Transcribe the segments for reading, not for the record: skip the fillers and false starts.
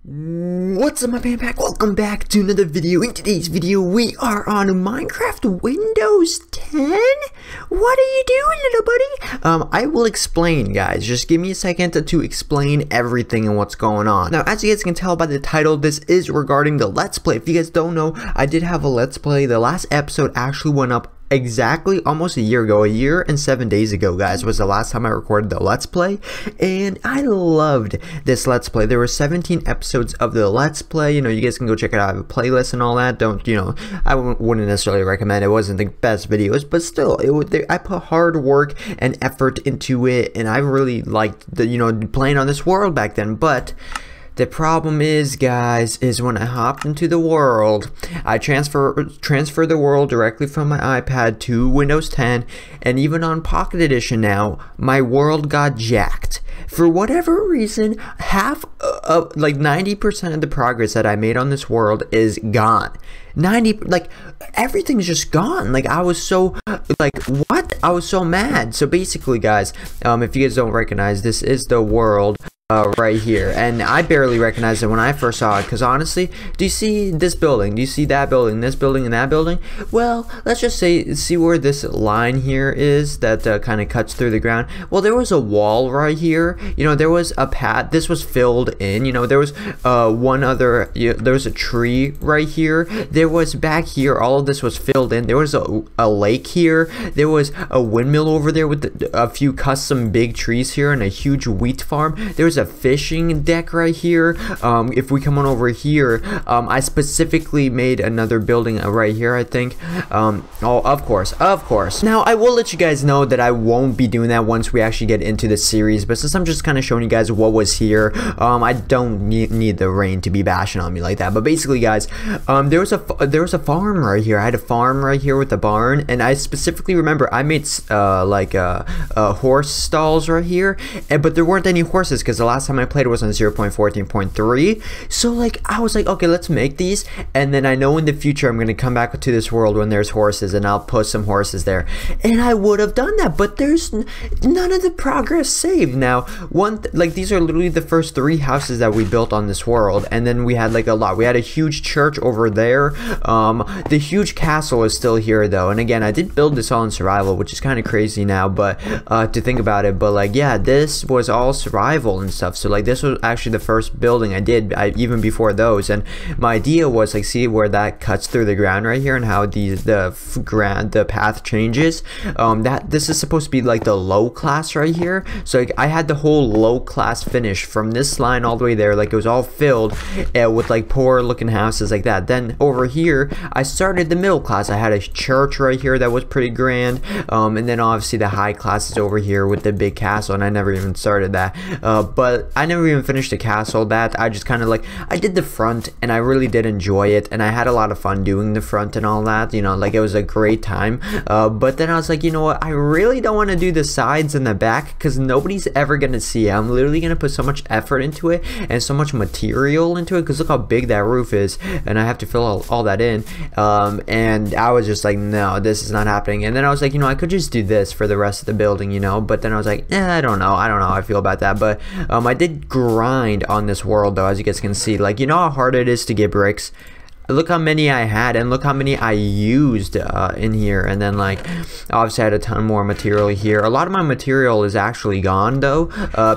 What's up, my PandaPack? Welcome back to another video. In today's video, we are on Minecraft Windows 10. What are you doing, little buddy? I will explain, guys. Just give me a second to explain everything and what's going on. Now, as you guys can tell by the title, this is regarding the Let's Play. If you guys don't know, I did have a Let's Play. The last episode actually went up exactly almost a year ago. A year and 7 days ago, guys, was the last time I recorded the Let's Play, and I loved this Let's Play. There were 17 episodes of the Let's Play. You know, you guys can go check it out. I have a playlist and all that. Don't, you know, I wouldn't necessarily recommend it. It wasn't the best videos, but still, I put hard work and effort into it, and I really liked the, you know, playing on this world back then. But the problem is, guys, is when I hopped into the world, I transfer the world directly from my iPad to Windows 10, and even on Pocket Edition now, my world got jacked. For whatever reason, half of, like 90% of the progress that I made on this world is gone. Like, everything's just gone. Like, I was so, like, what? I was so mad. So basically, guys, if you guys don't recognize, this is the world right here, and I barely recognized it when I first saw it, because honestly, do you see this building? Do you see that building, this building, and that building? Well, let's just see where this line here is that kind of cuts through the ground. Well, there was a wall right here. You know, there was a path. This was filled in. You know, there was there was a tree right here. There was back here, all of this was filled in. There was a lake here. There was a windmill over there with a few custom big trees here and a huge wheat farm. There was a fishing deck right here. If we come on over here, I specifically made another building right here, I think. Oh, of course. Now, I will let you guys know that I won't be doing that once we actually get into the series, but since I'm just kind of showing you guys what was here, I don't need the rain to be bashing on me like that. But basically, guys, there was a farm right here. I had a farm right here with a barn, and I specifically remember I made horse stalls right here, but there weren't any horses because the last time I played it was on 0.14.3. so like I was like, okay, let's make these, and then I know in the future I'm gonna come back to this world when there's horses, and I'll put some horses there, and I would have done that, but there's none of the progress saved. Now, like these are literally the first 3 houses that we built on this world, and then we had like a lot. We had a huge church over there. The huge castle is still here though, and again, I did build this all in survival, which is kind of crazy now, but to think about it, but like, yeah, this was all survival and stuff. So like, this was actually the first building I did, even before those, and my idea was like, see where that cuts through the ground right here and how the path changes. This is supposed to be like the low class right here, so like, I had the whole low class finish from this line all the way there, like it was all filled with like poor looking houses like that. Then over here I started the middle class. I had a church right here that was pretty grand, and then obviously the high class is over here with the big castle, and I never even started that, but I never even finished the castle. That I just kind of like, I did the front, and I really did enjoy it, and I had a lot of fun doing the front and all that, you know, like it was a great time. But then I was like, you know what, I really don't want to do the sides and the back because nobody's ever gonna see it. I'm literally gonna put so much effort into it and so much material into it, because look how big that roof is, and I have to fill all that in, and I was just like, no, this is not happening. And then I was like, you know, I could just do this for the rest of the building, you know, but then I was like, I don't know how I feel about that. But I did grind on this world though, as you guys can see. Like, you know how hard it is to get bricks? Look how many I had, and look how many I used in here. And then like, obviously I had a ton more material here. A lot of my material is actually gone though,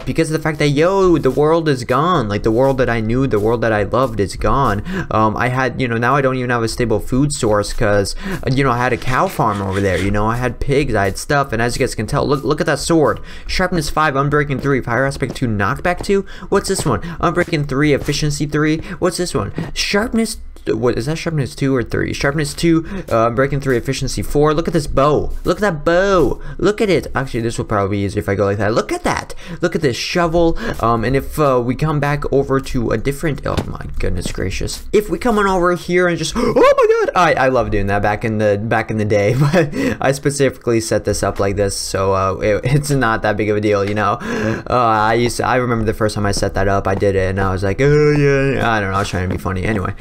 because of the fact that, yo, the world is gone. Like, the world that I knew, the world that I loved is gone. I had, you know, now I don't even have a stable food source because, you know, I had a cow farm over there, you know, I had pigs, I had stuff. And as you guys can tell, look at that sword. Sharpness 5, Unbreaking 3, Fire Aspect 2, Knockback 2. What's this one? Unbreaking 3, Efficiency 3. What's this one? Sharpness, what is that? Sharpness 2 or 3? Sharpness 2, Breaking 3, Efficiency 4. Look at this bow. Look at that bow. Look at it. Actually, this will probably be easier if I go like that. Look at that. Look at this shovel. And if we come back over to a different, oh my goodness gracious, if we come on over here and just, oh my god, I love doing that back in the day, but I specifically set this up like this, so it's not that big of a deal, you know. I remember the first time I set that up, I did it, and I was like, oh yeah, I don't know, I was trying to be funny. Anyway,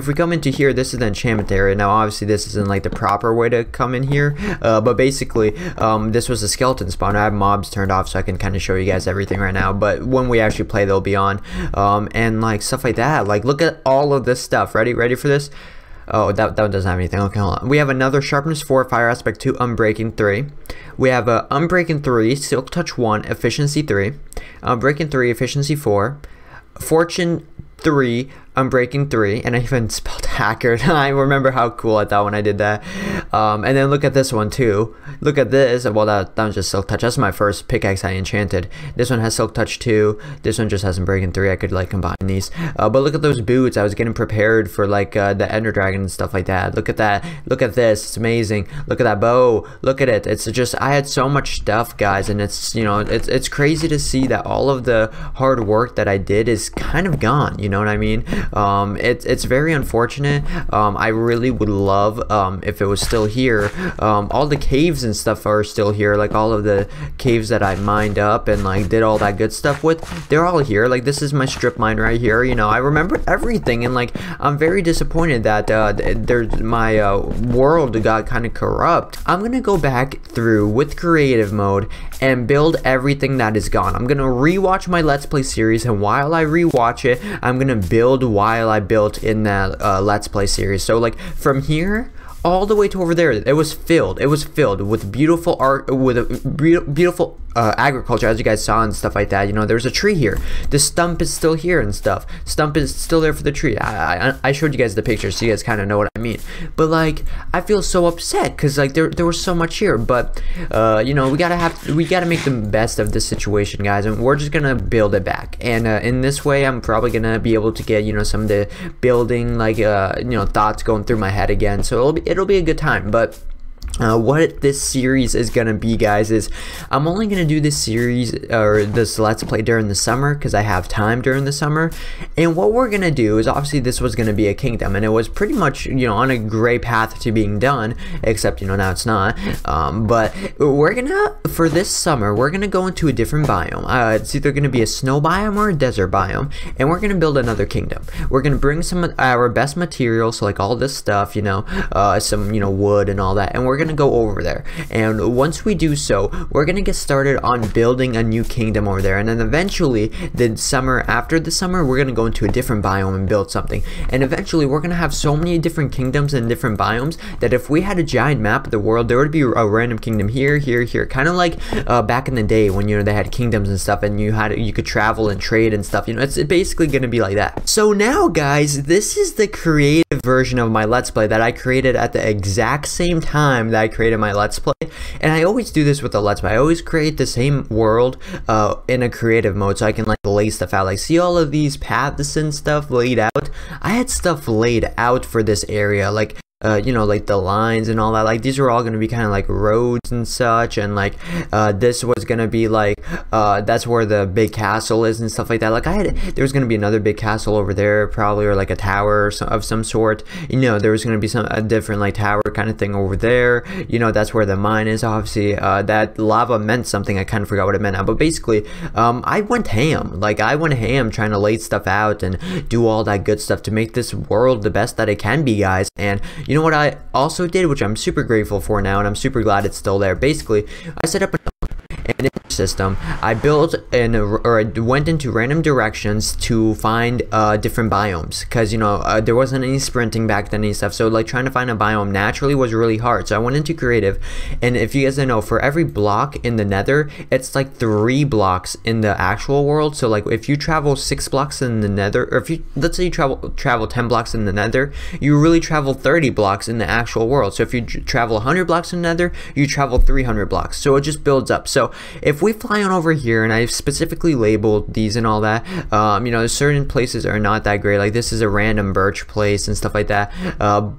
if we come into here, this is the enchantment area. Now obviously this isn't like the proper way to come in here, but basically this was a skeleton spawn. I have mobs turned off so I can kind of show you guys everything right now, but when we actually play they'll be on, and like stuff like that. Like look at all of this stuff. Ready for this? Oh, that one doesn't have anything. Okay, hold on. We have another Sharpness 4, Fire Aspect 2, Unbreaking 3. We have a Unbreaking 3, Silk Touch 1, Efficiency 3. Unbreaking 3, Efficiency 4. Fortune 3, Unbreaking 3, and I even spelled hacker. I remember how cool I thought when I did that. And then look at this one too. Look at this. Well, that was just Silk Touch. That's my first pickaxe I enchanted. This one has Silk Touch 2. This one just has Unbreaking 3. I could like combine these. But look at those boots. I was getting prepared for like the Ender Dragon and stuff like that. Look at that. Look at this. It's amazing. Look at that bow. Look at it. It's just, I had so much stuff, guys, and it's, you know, it's crazy to see that all of the hard work that I did is kind of gone. You know what I mean? It's very unfortunate. I really would love if it was still here. All the caves and stuff are still here, like all of the caves that I mined up and like did all that good stuff with, they're all here. Like this is my strip mine right here, you know. I remember everything, and like I'm very disappointed that my world got kind of corrupt. I'm gonna go back through with creative mode and build everything that is gone. I'm gonna rewatch my Let's Play series, and while I rewatch it, I'm gonna build while I built in that Let's Play series. So like from here all the way to over there, it was filled with beautiful art, with a beautiful agriculture, as you guys saw and stuff like that. You know, there's a tree here, the stump is still here and stuff. Stump is still there for the tree. I showed you guys the pictures so you guys kind of know what I mean. But like I feel so upset because like there was so much here, but you know, we gotta make the best of this situation, guys, and we're just gonna build it back. And in this way I'm probably gonna be able to get, you know, some of the building like you know, thoughts going through my head again, so it'll be a good time. But what this series is gonna be, guys, is I'm only gonna do this series or this Let's Play during the summer because I have time during the summer. And what we're gonna do is, obviously this was gonna be a kingdom, and it was pretty much, you know, on a great path to being done, except, you know, now it's not. But we're gonna, for this summer, we're gonna go into a different biome. It's either gonna be a snow biome or a desert biome, and we're gonna build another kingdom. We're gonna bring some of our best materials, so like all this stuff, you know, some, you know, wood and all that, and we're gonna go over there. And once we do so, we're gonna get started on building a new kingdom over there, and then eventually the summer, after the summer, we're gonna go into a different biome and build something. And eventually we're gonna have so many different kingdoms and different biomes that if we had a giant map of the world, there would be a random kingdom here, here, here, kind of like back in the day when, you know, they had kingdoms and stuff, and you could travel and trade and stuff. You know, it's basically gonna be like that. So now, guys, this is the creative version of my Let's Play that I created at the exact same time that I created my Let's Play. And I always do this with the Let's Play. I always create the same world in a creative mode so I can like lay stuff out. Like, see all of these paths and stuff laid out? I had stuff laid out for this area, like you know, like the lines and all that. Like these were all going to be kind of like roads and such, and like this was going to be like that's where the big castle is and stuff like that. Like there was going to be another big castle over there probably, or like a tower of some sort. You know, there was going to be a different like tower kind of thing over there. You know, that's where the mine is. Obviously that lava meant something. I kind of forgot what it meant now, but basically I went ham. Like I went ham trying to lay stuff out and do all that good stuff to make this world the best that it can be, guys. And you know what I also did, which I'm super grateful for now, and I'm super glad it's still there. Basically, I set up an system. I built or I went into random directions to find different biomes, because, you know, there wasn't any sprinting back then and stuff, so like trying to find a biome naturally was really hard. So I went into creative, and if you guys don't know, for every block in the nether, it's like 3 blocks in the actual world. So like if you travel 6 blocks in the nether, or if you, let's say you travel 10 blocks in the nether, you really travel 30 blocks in the actual world. So if you travel 100 blocks in the nether, you travel 300 blocks. So it just builds up. So if we fly on over here, and I've specifically labeled these and all that, you know, certain places are not that great. Like this is a random birch place and stuff like that,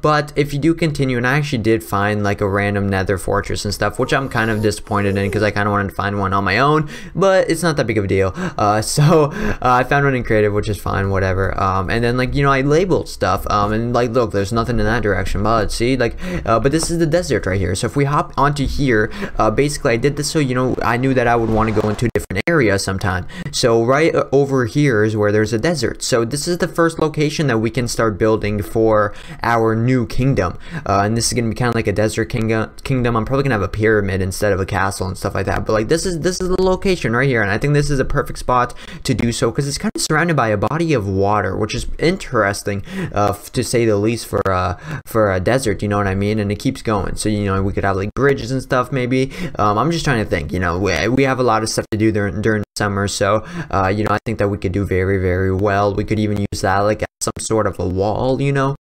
but if you do continue, and I actually did find like a random nether fortress and stuff, which I'm kind of disappointed in because I kind of wanted to find one on my own, but it's not that big of a deal. So I found one in creative, which is fine, whatever. And then, like, you know, I labeled stuff, and like, look, there's nothing in that direction, but see, like, but this is the desert right here. So if we hop onto here, basically I did this so, you know, I knew that I would want to go into a different area sometime. So right over here is where there's a desert. So this is the first location that we can start building for our new kingdom. And this is gonna be kind of like a desert kingdom. I'm probably gonna have a pyramid instead of a castle and stuff like that. But like this is the location right here, and I think this is a perfect spot to do so because it's kind of surrounded by a body of water, which is interesting to say the least for a desert. You know what I mean? And it keeps going. So you know we could have like bridges and stuff maybe. I'm just trying to think. You know we have a lot of stuff to do during summer, so you know I think that we could do very, very well. We could even use that like as some sort of a wall, you know.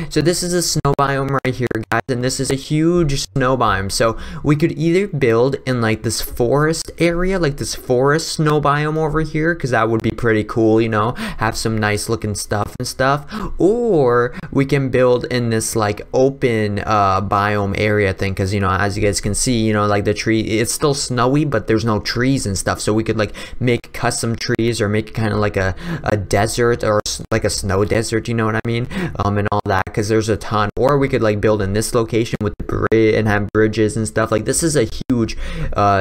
So this is a snow biome right here, guys, and this is a huge snow biome. So we could either build in like this forest area, like this forest snow biome over here, because that would be pretty cool, you know, have some nice looking stuff and stuff. Or we can build in this like open biome area thing, because you know, as you guys can see, you know, like the tree, it's still snowy, but there's no trees and stuff. So we could like make custom trees or make it kind of like a desert or like a snow desert, you know what I mean, and all that, because there's a ton. Or we could like build in this location with the bridge and have bridges and stuff. Like this is a huge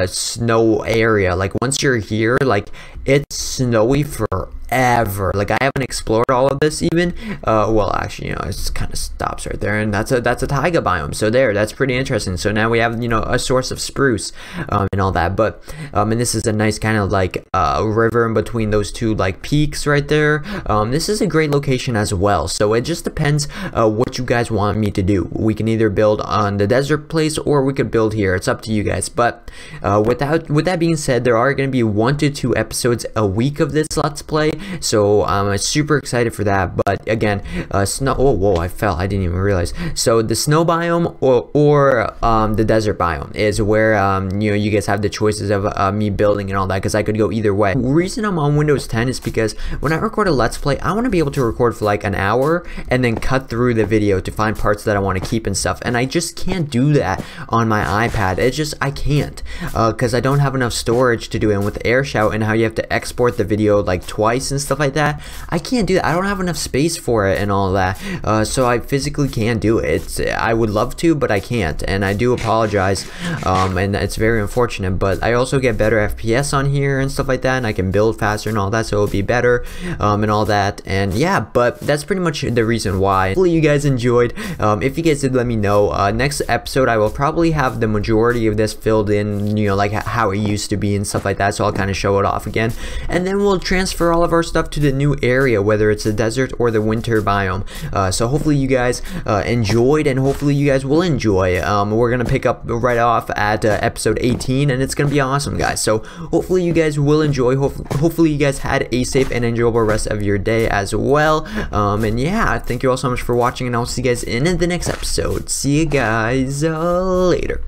snow area. Like once you're here, like it's snowy forever. Like I haven't explored all of this even. Well, actually, you know, it kind of stops right there, and that's a taiga biome. So that's pretty interesting. So now we have, you know, a source of spruce and all that. But and this is a nice kind of like river in between those two like peaks right there. This is a great location as well. So it just depends what you guys want me to do. We can either build on the desert place or we could build here. It's up to you guys. But with that being said, there are going to be 1 to 2 episodes a week of this Let's Play. So I'm super excited for that. But again, snow. Oh, whoa! I fell. I didn't even realize. So the snow biome or the desert biome is where you know, you guys have the choices of me building and all that, because I could go either way. The reason I'm on Windows 10 is because when I record a Let's Play, I want to be able to record for like an hour and then cut through the video to find parts that I want to keep and stuff. And I just can't do that on my iPad. It's just I can't because I don't have enough storage to do it. And with AirShout and how you have to export the video like twice and stuff like that, I can't do that. I don't have enough space for it and all that. So I physically can't do it. I would love to, but I can't, and I do apologize. And it's very unfortunate. But I also get better FPS on here and stuff like that, and I can build faster and all that, so it'll be better and all that. And yeah, but that's pretty much the reason why. Hopefully you guys enjoyed. If you guys did, let me know. Next episode I will probably have the majority of this filled in, you know, like how it used to be and stuff like that, so I'll kind of show it off again, and then we'll transfer all of our stuff to the new area, whether it's the desert or the winter biome. So hopefully you guys enjoyed, and hopefully you guys will enjoy. We're gonna pick up right off at episode 18, and it's gonna be awesome, guys. So hopefully you guys will enjoy. Hopefully you guys had a safe and enjoyable rest of your day as well. And yeah, thank you all so much for watching, and I'll see you guys in the next episode. See you guys later.